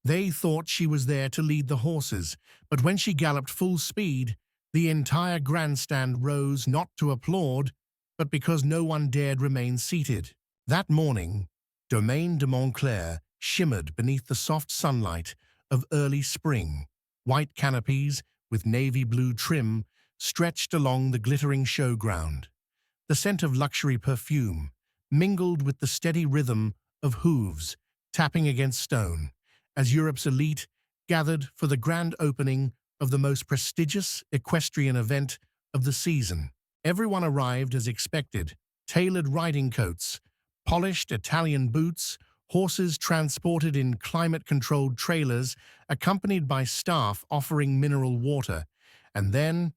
They thought she was there to lead the horses, but when she galloped full speed, the entire grandstand rose not to applaud, but because no one dared remain seated. That morning, Domaine de Montclair shimmered beneath the soft sunlight of early spring. White canopies with navy blue trim stretched along the glittering showground. The scent of luxury perfume mingled with the steady rhythm of hooves tapping against stone as Europe's elite gathered for the grand opening of the most prestigious equestrian event of the season. Everyone arrived as expected: tailored riding coats, polished Italian boots, horses transported in climate-controlled trailers, accompanied by staff offering mineral water. And then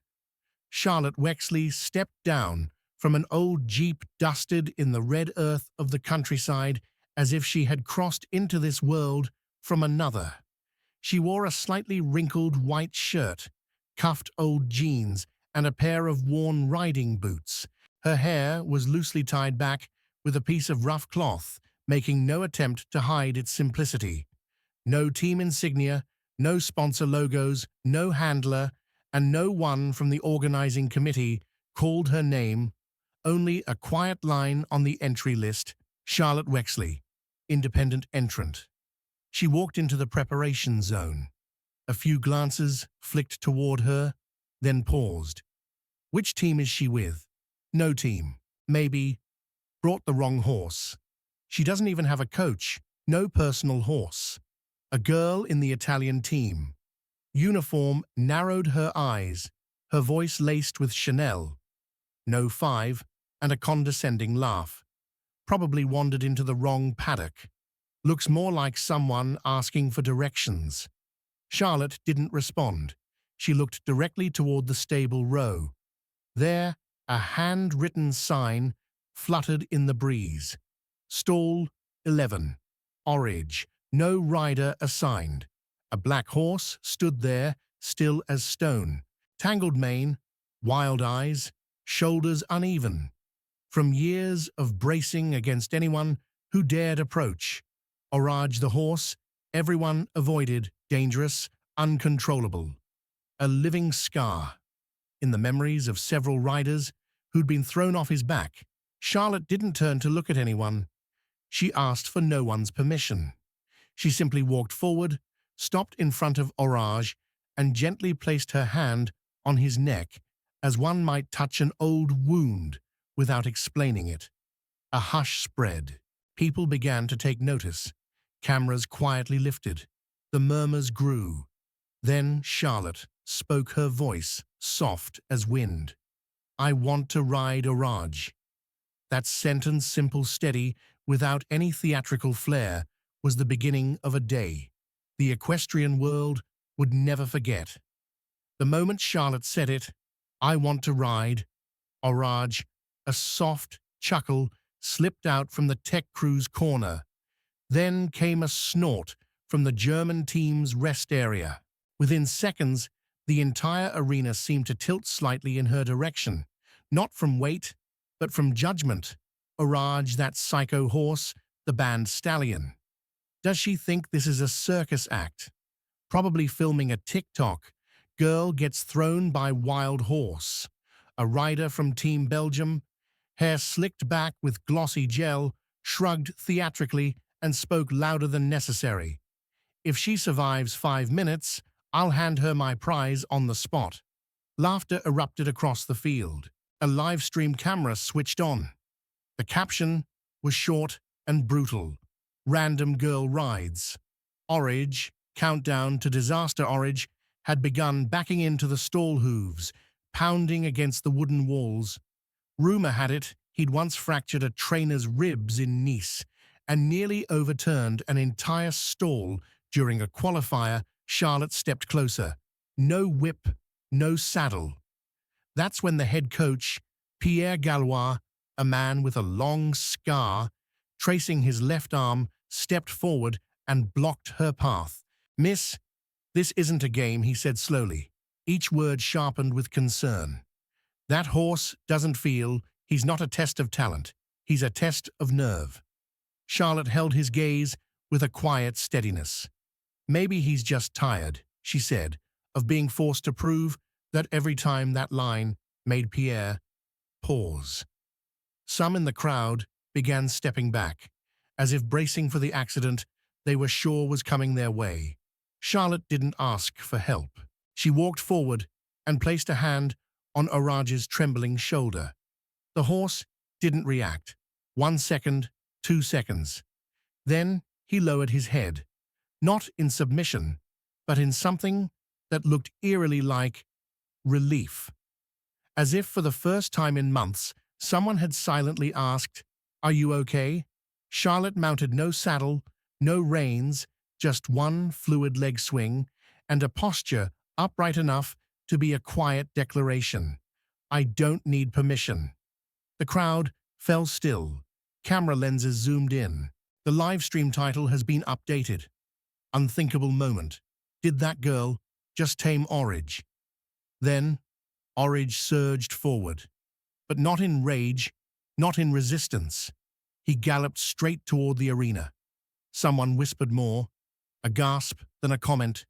Charlotte Wexley stepped down from an old jeep dusted in the red earth of the countryside as if she had crossed into this world from another. She wore a slightly wrinkled white shirt, cuffed old jeans, and a pair of worn riding boots. Her hair was loosely tied back with a piece of rough cloth, making no attempt to hide its simplicity. No team insignia, no sponsor logos, no handler, and no one from the organizing committee called her name. Only a quiet line on the entry list: Charlotte Wexley, independent entrant. She walked into the preparation zone. A few glances flicked toward her, then paused. Which team is she with? No team. Maybe. Brought the wrong horse. She doesn't even have a coach. No personal horse. A girl in the Italian team. Uniform narrowed her eyes, her voice laced with Chanel. No 5, and a condescending laugh. Probably wandered into the wrong paddock. Looks more like someone asking for directions. Charlotte didn't respond. She looked directly toward the stable row. There, a handwritten sign fluttered in the breeze. Stall 11. Orage. No rider assigned. A black horse stood there, still as stone. Tangled mane, wild eyes, shoulders uneven. From years of bracing against anyone who dared approach. Orage the horse, everyone avoided, dangerous, uncontrollable. A living scar in the memories of several riders who'd been thrown off his back. Charlotte didn't turn to look at anyone. She asked for no one's permission. She simply walked forward, stopped in front of Orage, and gently placed her hand on his neck as one might touch an old wound without explaining it. A hush spread. People began to take notice. Cameras quietly lifted. The murmurs grew. Then Charlotte spoke, her voice soft as wind. I want to ride Orage. That sentence, simple, steady, without any theatrical flair, was the beginning of a day the equestrian world would never forget. The moment Charlotte said it, I want to ride Orage, a soft chuckle slipped out from the tech crew's corner. Then came a snort from the German team's rest area. Within seconds, the entire arena seemed to tilt slightly in her direction, not from weight, but from judgment. Orage, that psycho horse, the banned stallion. Does she think this is a circus act? Probably filming a TikTok. Girl gets thrown by wild horse. A rider from Team Belgium, hair slicked back with glossy gel, shrugged theatrically and spoke louder than necessary. If she survives 5 minutes, I'll hand her my prize on the spot. Laughter erupted across the field. A live stream camera switched on. The caption was short and brutal. Random girl rides. Orage, countdown to disaster. Orage had begun backing into the stall hooves, pounding against the wooden walls. Rumor had it he'd once fractured a trainer's ribs in Nice and nearly overturned an entire stall during a qualifier. Charlotte stepped closer. No whip, no saddle. That's when the head coach, Pierre Gallois, a man with a long scar tracing his left arm, stepped forward and blocked her path. Miss, this isn't a game, he said slowly, each word sharpened with concern. That horse doesn't feel. He's not a test of talent. He's a test of nerve. Charlotte held his gaze with a quiet steadiness. Maybe he's just tired, she said, of being forced to prove that every time that line made Pierre pause. Some in the crowd began stepping back, as if bracing for the accident they were sure was coming their way. Charlotte didn't ask for help. She walked forward and placed a hand on Oraj's trembling shoulder. The horse didn't react. 1 second, 2 seconds. Then he lowered his head, not in submission, but in something that looked eerily like relief. As if for the first time in months, someone had silently asked, "Are you okay?" Charlotte mounted no saddle, no reins, just one fluid leg swing, and a posture upright enough to be a quiet declaration. "I don't need permission." The crowd fell still. Camera lenses zoomed in. The live stream title has been updated. Unthinkable moment. Did that girl just tame Oraj? Then, Oraj surged forward. But not in rage, not in resistance. He galloped straight toward the arena. Someone whispered more, a gasp, then a comment.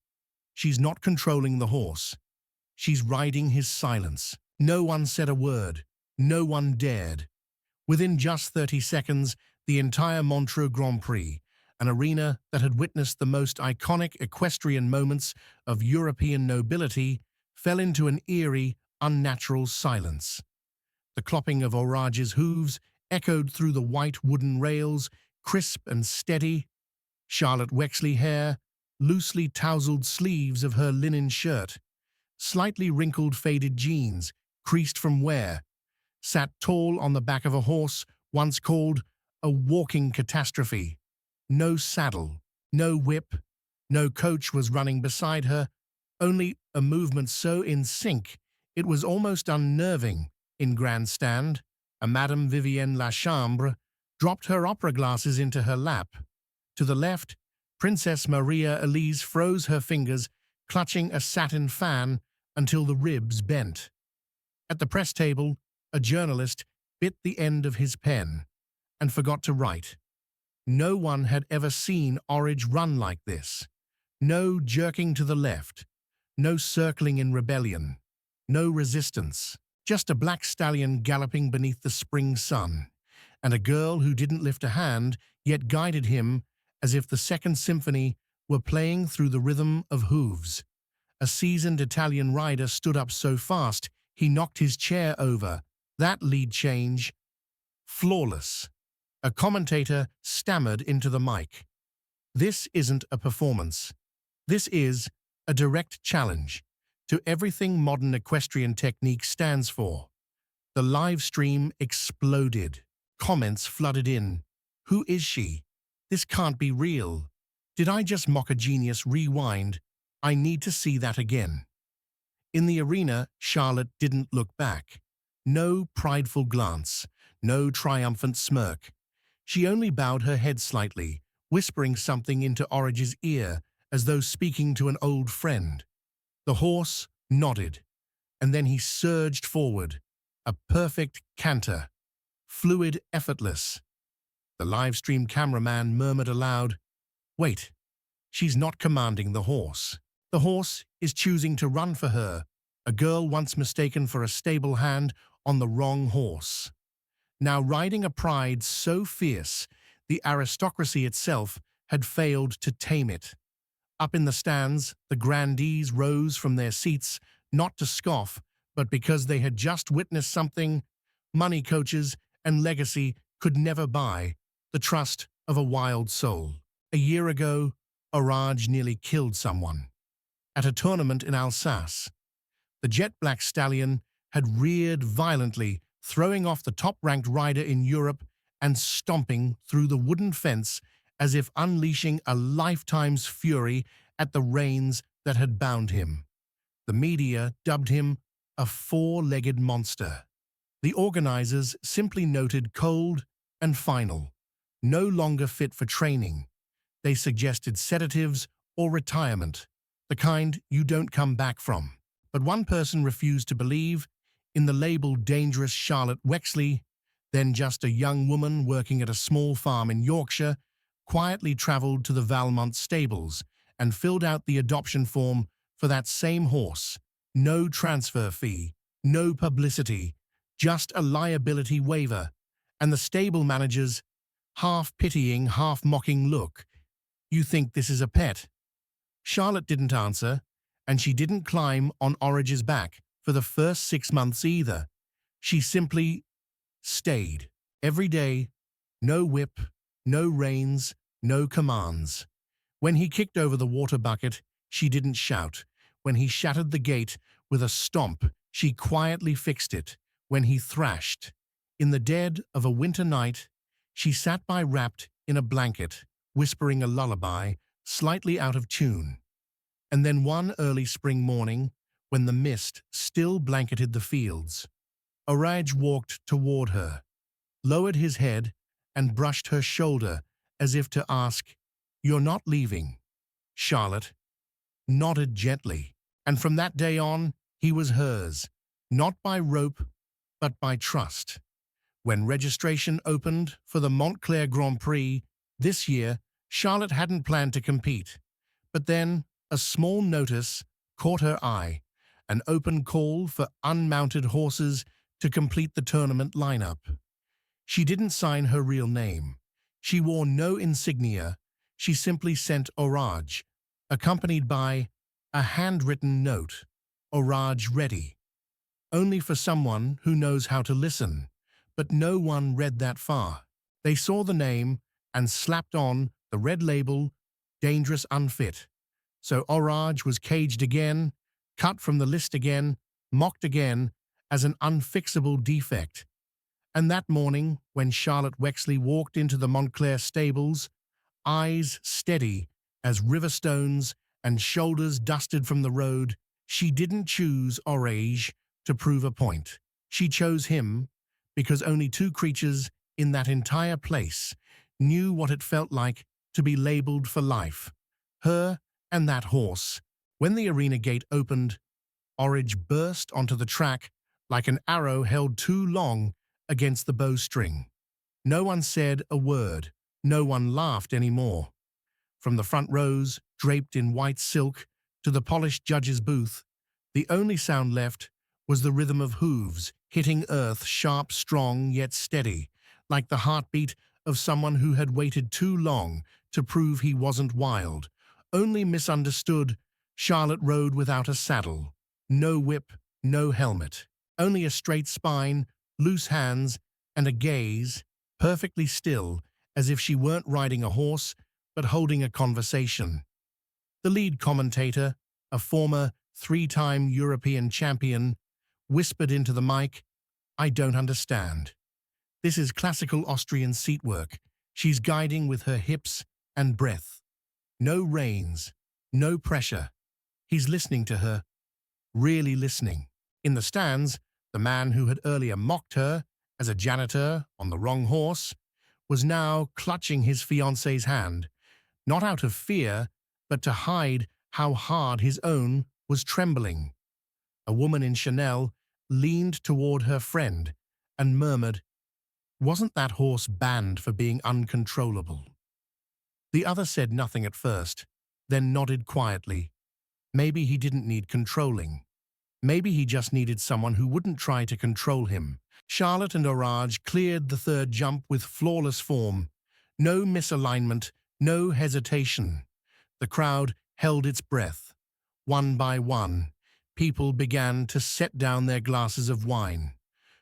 "She's not controlling the horse. She's riding his silence." No one said a word. No one dared. Within just 30 seconds, the entire Montreux Grand Prix, an arena that had witnessed the most iconic equestrian moments of European nobility, fell into an eerie, unnatural silence. The clopping of Oraj's hooves echoed through the white wooden rails, crisp and steady. Charlotte Wexley hair, loosely tousled sleeves of her linen shirt, slightly wrinkled faded jeans, creased from wear, sat tall on the back of a horse once called a walking catastrophe. No saddle, no whip, no coach was running beside her, only a movement so in sync it was almost unnerving. In grandstand, a Madame Vivienne Lachambre dropped her opera glasses into her lap. To the left, Princess Maria Elise froze her fingers, clutching a satin fan until the ribs bent. At the press table, a journalist bit the end of his pen and forgot to write. No one had ever seen Oraj run like this. No jerking to the left, no circling in rebellion, no resistance. Just a black stallion galloping beneath the spring sun, and a girl who didn't lift a hand yet guided him as if the Second Symphony were playing through the rhythm of hooves. A seasoned Italian rider stood up so fast he knocked his chair over. That lead change, flawless. A commentator stammered into the mic. "This isn't a performance. This is a direct challenge to everything modern equestrian technique stands for." The live stream exploded. Comments flooded in. "Who is she? This can't be real. Did I just mock a genius? Rewind. I need to see that again." In the arena, Charlotte didn't look back. No prideful glance, no triumphant smirk. She only bowed her head slightly, whispering something into Oraj's ear as though speaking to an old friend. The horse nodded, and then he surged forward, a perfect canter, fluid, effortless. The livestream cameraman murmured aloud, "Wait, she's not commanding the horse. The horse is choosing to run for her, a girl once mistaken for a stable hand on the wrong horse. Now riding a pride so fierce, the aristocracy itself had failed to tame it." Up in the stands, the grandees rose from their seats, not to scoff, but because they had just witnessed something money, coaches, and legacy could never buy: the trust of a wild soul. A year ago, Oraj nearly killed someone. At a tournament in Alsace, the jet-black stallion had reared violently, throwing off the top-ranked rider in Europe and stomping through the wooden fence as if unleashing a lifetime's fury at the reins that had bound him. The media dubbed him a four-legged monster. The organizers simply noted cold and final, no longer fit for training. They suggested sedatives or retirement, the kind you don't come back from. But one person refused to believe in the label dangerous. Charlotte Wexley, then just a young woman working at a small farm in Yorkshire, quietly traveled to the Valmont stables and filled out the adoption form for that same horse. No transfer fee, no publicity, just a liability waiver. And the stable manager's half-pitying, half-mocking look. "You think this is a pet?" Charlotte didn't answer, and she didn't climb on Orange's back for the first 6 months either. She simply stayed. Every day, no whip, no reins, no commands. When he kicked over the water bucket, she didn't shout. When he shattered the gate with a stomp, she quietly fixed it. When he thrashed, in the dead of a winter night, she sat by wrapped in a blanket, whispering a lullaby, slightly out of tune. And then one early spring morning, when the mist still blanketed the fields, Orage walked toward her, lowered his head, and brushed her shoulder as if to ask, "You're not leaving?" Charlotte nodded gently, and from that day on, he was hers, not by rope, but by trust. When registration opened for the Montclair Grand Prix this year, Charlotte hadn't planned to compete. But then, a small notice caught her eye, an open call for unmounted horses to complete the tournament lineup. She didn't sign her real name. She wore no insignia. She simply sent Orage, accompanied by a handwritten note, "Orage ready." Only for someone who knows how to listen. But no one read that far. They saw the name and slapped on the red label, "Dangerous Unfit." So Orage was caged again, cut from the list again, mocked again as an unfixable defect. And that morning, when Charlotte Wexley walked into the Montclair stables, eyes steady as river stones and shoulders dusted from the road, she didn't choose Orage to prove a point. She chose him because only two creatures in that entire place knew what it felt like to be labeled for life. Her and that horse. When the arena gate opened, Orage burst onto the track like an arrow held too long against the bowstring. No one said a word. No one laughed anymore. From the front rows, draped in white silk, to the polished judge's booth, the only sound left was the rhythm of hooves hitting earth, sharp, strong, yet steady, like the heartbeat of someone who had waited too long to prove he wasn't wild, only misunderstood. Charlotte rode without a saddle, no whip, no helmet, only a straight spine, loose hands, and a gaze, perfectly still, as if she weren't riding a horse, but holding a conversation. The lead commentator, a former three-time European champion, whispered into the mic, "I don't understand. This is classical Austrian seat work. She's guiding with her hips and breath. No reins, no pressure." He's listening to her, really listening. In the stands, the man who had earlier mocked her as a janitor on the wrong horse was now clutching his fiancée's hand, not out of fear, but to hide how hard his own was trembling. A woman in Chanel leaned toward her friend and murmured, "Wasn't that horse banned for being uncontrollable?" The other said nothing at first, then nodded quietly. Maybe he didn't need controlling. Maybe he just needed someone who wouldn't try to control him. Charlotte and Orage cleared the third jump with flawless form. No misalignment, no hesitation. The crowd held its breath. One by one, people began to set down their glasses of wine,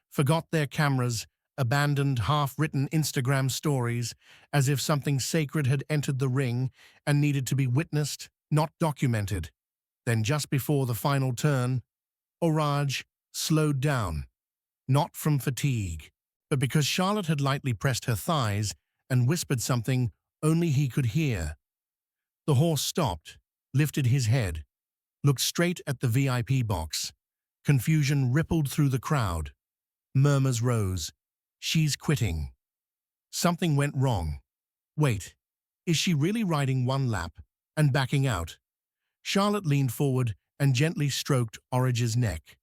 forgot their cameras, abandoned half-written Instagram stories as if something sacred had entered the ring and needed to be witnessed, not documented. Then just before the final turn, Orage slowed down, not from fatigue, but because Charlotte had lightly pressed her thighs and whispered something only he could hear. The horse stopped, lifted his head, looked straight at the VIP box. Confusion rippled through the crowd. Murmurs rose. "She's quitting. Something went wrong. Wait, is she really riding one lap and backing out?" Charlotte leaned forward and gently stroked Orage's neck.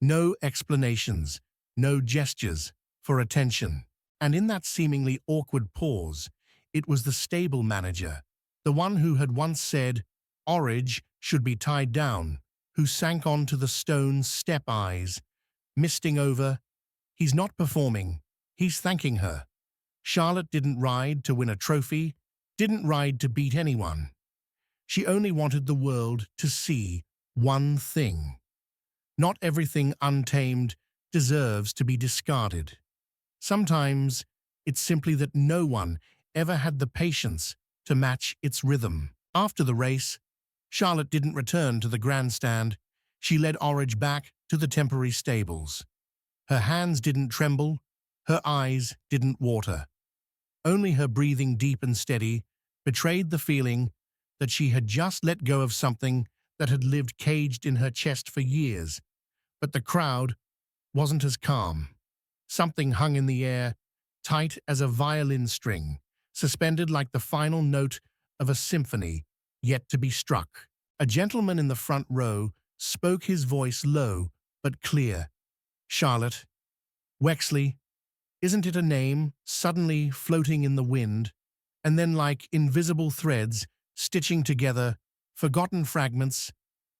No explanations, no gestures for attention. And in that seemingly awkward pause, it was the stable manager, the one who had once said, Orage should be tied down, who sank onto the stone step eyes, misting over. He's not performing, he's thanking her. Charlotte didn't ride to win a trophy, didn't ride to beat anyone. She only wanted the world to see one thing. Not everything untamed deserves to be discarded. Sometimes it's simply that no one ever had the patience to match its rhythm. After the race, Charlotte didn't return to the grandstand. She led Orage back to the temporary stables. Her hands didn't tremble, her eyes didn't water. Only her breathing deep and steady betrayed the feeling that she had just let go of something that had lived caged in her chest for years. But the crowd wasn't as calm. Something hung in the air, tight as a violin string, suspended like the final note of a symphony yet to be struck. A gentleman in the front row spoke, his voice low but clear. "Charlotte, Wexley, isn't it a name suddenly floating in the wind, and then like invisible threads stitching together forgotten fragments,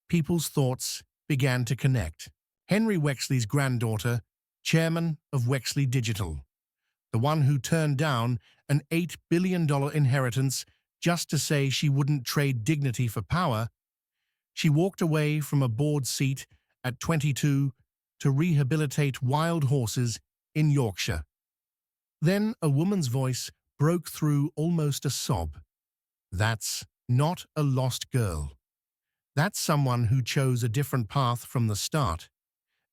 people's thoughts began to connect. Henry Wexley's granddaughter, chairman of Wexley Digital, the one who turned down an $8 billion inheritance just to say she wouldn't trade dignity for power. She walked away from a board seat at 22 to rehabilitate wild horses in Yorkshire. Then a woman's voice broke through almost a sob. That's not a lost girl. That's someone who chose a different path from the start.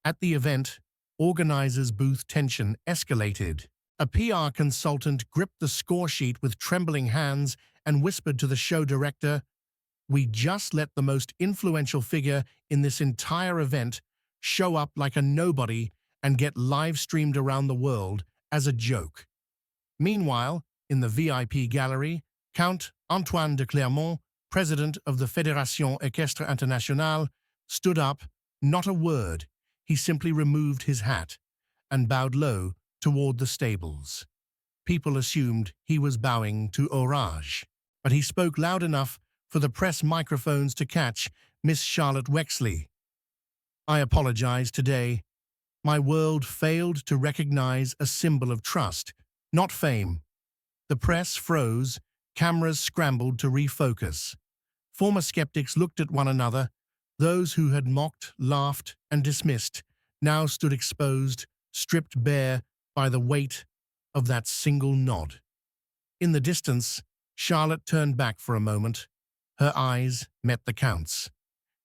At the event, organizers' booth tension escalated. A PR consultant gripped the score sheet with trembling hands and whispered to the show director, "We just let the most influential figure in this entire event show up like a nobody and get live-streamed around the world as a joke." Meanwhile, in the VIP gallery, Count Antoine de Clermont, president of the Fédération Équestre Internationale, stood up, not a word. He simply removed his hat and bowed low toward the stables. People assumed he was bowing to Orage, but he spoke loud enough for the press microphones to catch. "Miss Charlotte Wexley, I apologize today. My world failed to recognize a symbol of trust, not fame." The press froze, cameras scrambled to refocus. Former skeptics looked at one another. Those who had mocked, laughed, and dismissed now stood exposed, stripped bare by the weight of that single nod. In the distance, Charlotte turned back for a moment. Her eyes met the Count's.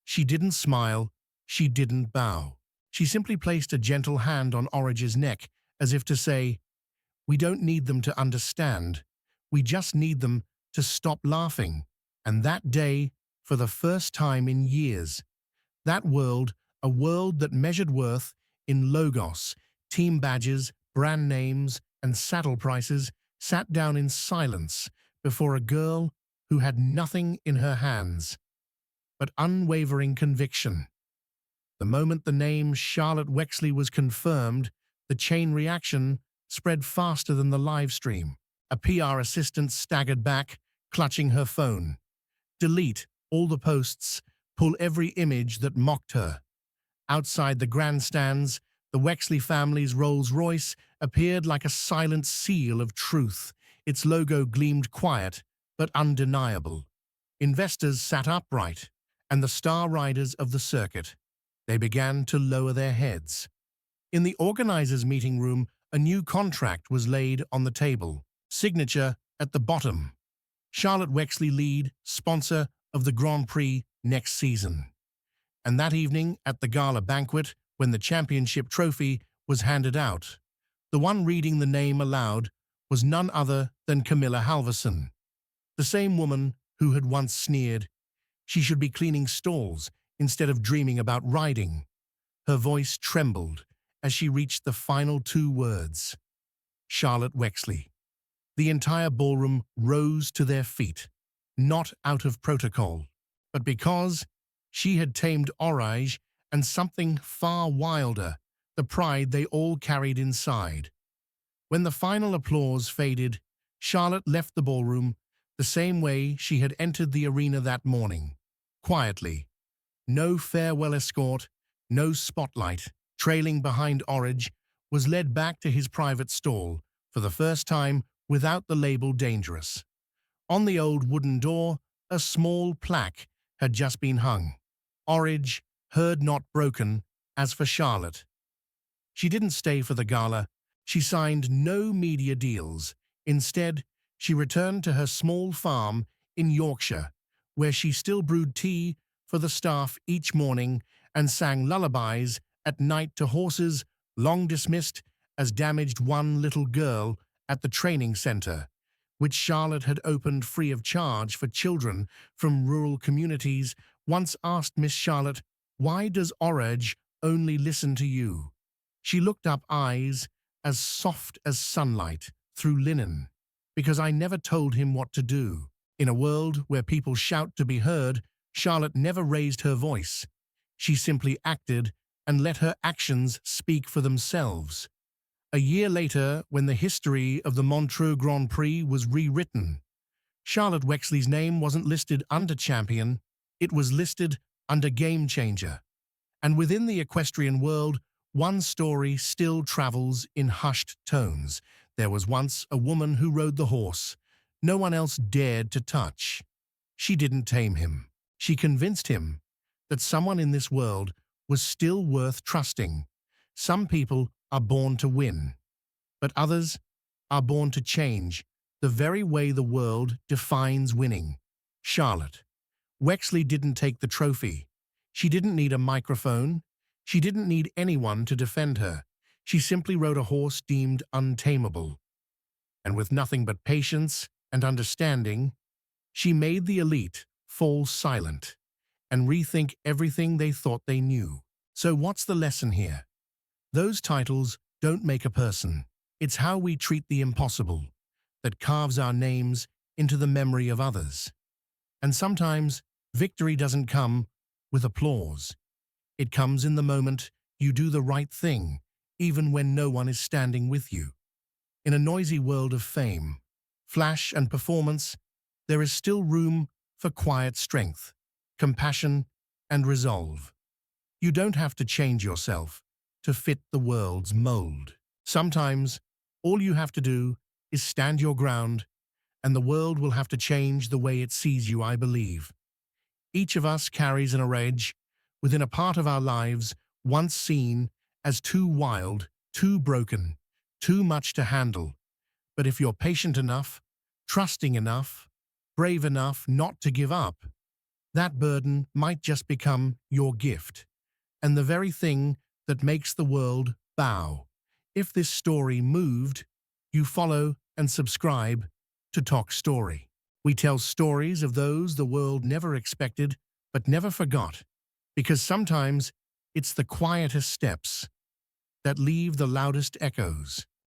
She didn't smile, she didn't bow. She simply placed a gentle hand on Orage's neck, as if to say, "We don't need them to understand. We just need them to stop laughing." And that day, for the first time in years, that world, a world that measured worth in logos, team badges, brand names, and saddle prices, sat down in silence before a girl who had nothing in her hands but unwavering conviction. The moment the name Charlotte Wexley was confirmed, the chain reaction spread faster than the live stream. A PR assistant staggered back, clutching her phone. "Delete all the posts, pull every image that mocked her." Outside the grandstands, the Wexley family's Rolls-Royce appeared like a silent seal of truth. Its logo gleamed quiet but undeniable. Investors sat upright, and the star riders of the circuit. They began to lower their heads. In the organizers' meeting room, a new contract was laid on the table. Signature at the bottom. Charlotte Wexley, lead sponsor of the Grand Prix next season. And that evening at the gala banquet, when the championship trophy was handed out, the one reading the name aloud was none other than Camilla Halverson, the same woman who had once sneered she should be cleaning stalls instead of dreaming about riding. Her voice trembled as she reached the final two words, Charlotte Wexley. The entire ballroom rose to their feet, not out of protocol, but because she had tamed Orage and something far wilder, the pride they all carried inside. When the final applause faded, Charlotte left the ballroom the same way she had entered the arena that morning, quietly. No farewell escort, no spotlight. Trailing behind Orange, was led back to his private stall, for the first time without the label dangerous. On the old wooden door, a small plaque had just been hung. Orange, heard not broken, as for Charlotte. She didn't stay for the gala. She signed no media deals. Instead, she returned to her small farm in Yorkshire, where she still brewed tea for the staff each morning and sang lullabies at night to horses long dismissed as damaged. One little girl at the training centre, which Charlotte had opened free of charge for children from rural communities, once asked Miss Charlotte, "Why does Orange only listen to you?" She looked up, eyes as soft as sunlight through linen. "Because I never told him what to do." In a world where people shout to be heard, Charlotte never raised her voice. She simply acted and let her actions speak for themselves. A year later, when the history of the Montreux Grand Prix was rewritten, Charlotte Wexley's name wasn't listed under champion, it was listed under game changer. And within the equestrian world, one story still travels in hushed tones. There was once a woman who rode the horse no one else dared to touch. She didn't tame him. She convinced him that someone in this world was still worth trusting. Some people are born to win, but others are born to change the very way the world defines winning. Charlotte Wexley didn't take the trophy. She didn't need a microphone. She didn't need anyone to defend her. She simply rode a horse deemed untamable. And with nothing but patience and understanding, she made the elite fall silent and rethink everything they thought they knew. So what's the lesson here? Those titles don't make a person. It's how we treat the impossible that carves our names into the memory of others. And sometimes victory doesn't come with applause. It comes in the moment you do the right thing, even when no one is standing with you. In a noisy world of fame, flash and performance, there is still room for quiet strength, compassion, and resolve. You don't have to change yourself to fit the world's mold. Sometimes, all you have to do is stand your ground, and the world will have to change the way it sees you, I believe. Each of us carries an edge within a part of our lives once seen as too wild, too broken, too much to handle. But if you're patient enough, trusting enough, brave enough not to give up, that burden might just become your gift, and the very thing that makes the world bow. If this story moved, you follow and subscribe to Toch Story. We tell stories of those the world never expected but never forgot, because sometimes it's the quietest steps that leave the loudest echoes.